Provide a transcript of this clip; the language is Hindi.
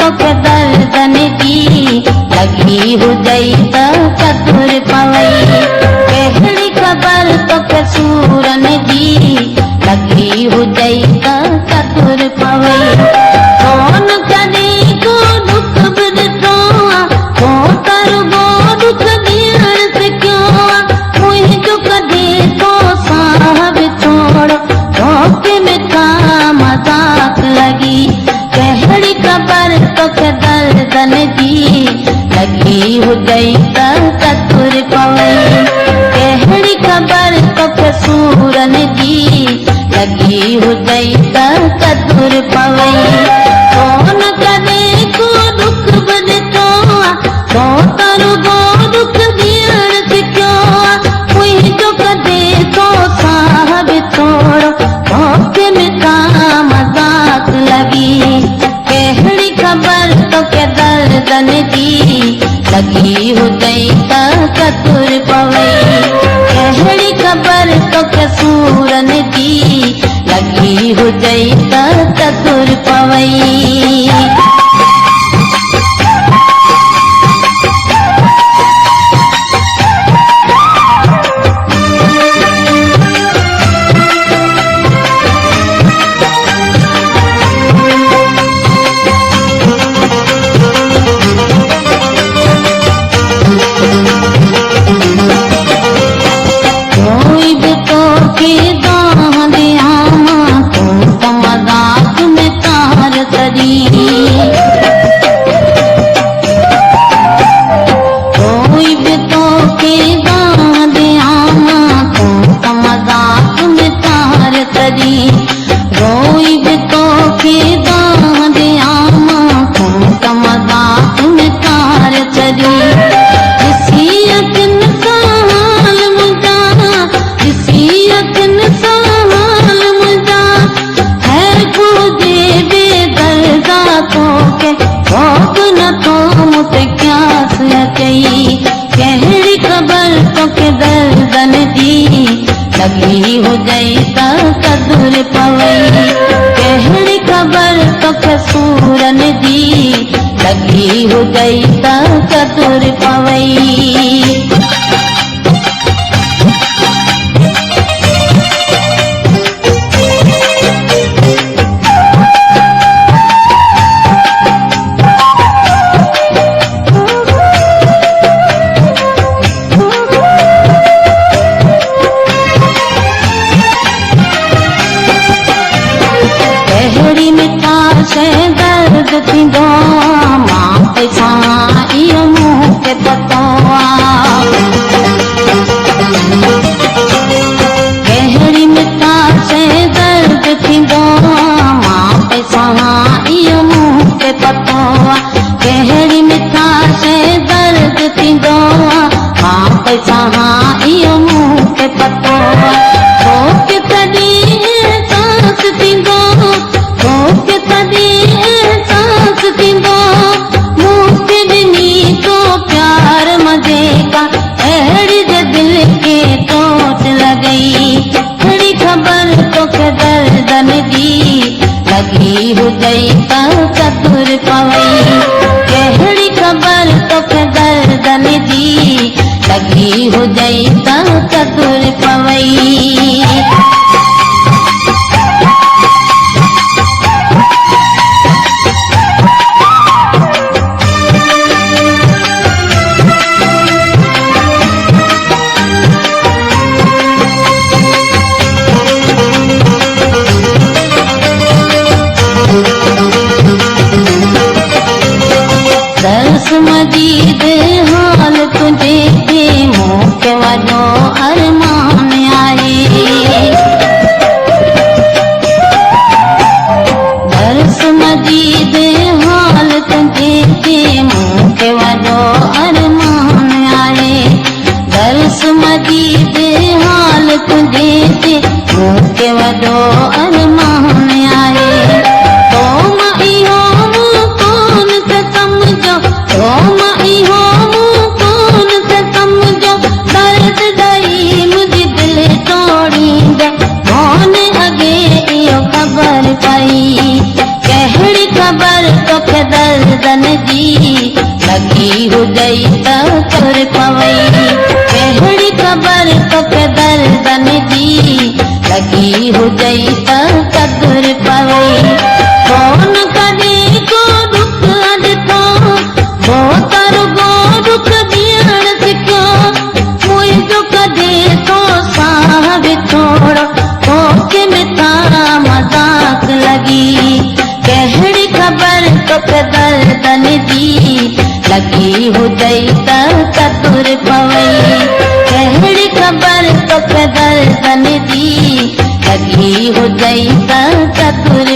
तोखे दर्दन दी लगी हुजई त चतुर पवई। कहिड़ी खबर तोखे सूरन जी लगी हुजई त चतुर पवई। कौन कॾहिं को दुख बि ॾिठो को तरुगो दुख ॾियण सिखियो मुंहिंजो कॾहिं तो साह बि छोड़ तोखे मिठा मज़ाक लगी। कहिड़ी खबर तोखे दर्दन जी लगी हुजई त चतुर पवई। कहिड़ी खबर तोखे सूरन जी लगी हुजई त चतुर पवई। कौन कॾहिं को दुख बि ॾिठो को तरुगो दुख ॾियण सिखियो मुंहिंजो कॾहिं तो साह बि छोड़ तोखे मिठा मज़ाक लगी। कहिड़ी खबर तोखे दर्दन जी लगी हुजई त चतुर पवई। कहिड़ी खबर तोखे सूरन जी लगी हुजई त चतुर पवई। कोई भी तोखे दाह ॾियां तूं त मज़ाक में तार तरी। कोई भी तोखे दाह ॾियां तूं त मज़ाक में तार तरी। कोई भी तोखे दाह ॾियां तूं त मज़ाक में तार तरी। ॾिसी अखियुनि सां हाल मुंहिंजा ॾिसी अखियुनि सां हाल मुंहिंजा ख़ैर हुजे बेदर्दा तोखे शौक़ नथो मूं ते क़यास अचई। कहिड़ी खबर तोखे दर्दन जी लगी हुजई त चतुर पवई। कहिड़ी खबर तोखे सूरन जी लगी हुजई त चतुर पवई। कहिड़ी मिठा शइ दर्द थींदो मां पैसा इहो मूंखे पतो आहे। कहिड़ी मिठा शइ दर्द थींदो मां पैसा इहो मूंखे पतो आहे। कहिड़ी मिठा शइ दर्द थींदो मां पैसा इहो मूंखे पतो आहे। तोखे तॾहिं एहसास थींदो तोखे तॾहिं एहसास थींदो मूंखे ॾिनी तो प्यार मज़े का अहिड़ी जे दिलि खे चोट लॻई। कहिड़ी खबर तोखे दर्दन जी लगी हुजई त चतुर पवई। कहिड़ी खबर तोखे दर्दन जी लगी हुजई त चतुर पवई। दर्स मजीद हाल तुझे मूंखे वॾो अरमान आहे। दर्दन जी लगी हो गई तो कर पवई कहड़ी खबर तो के दर्दन जी लगी हो गई तो कदर पवई कौन कदे को दुख अज तो वो तारो गो दुख दियण सिको मुई जो कदे तो साहब थोड़ो ओके में तारा मजाक लगी कहड़ी खबर तो के दर्दन जी लगी हो गई तो कदर पवई कहड़ी खबर तो के दर्दन जी लगी हो गई तो कदर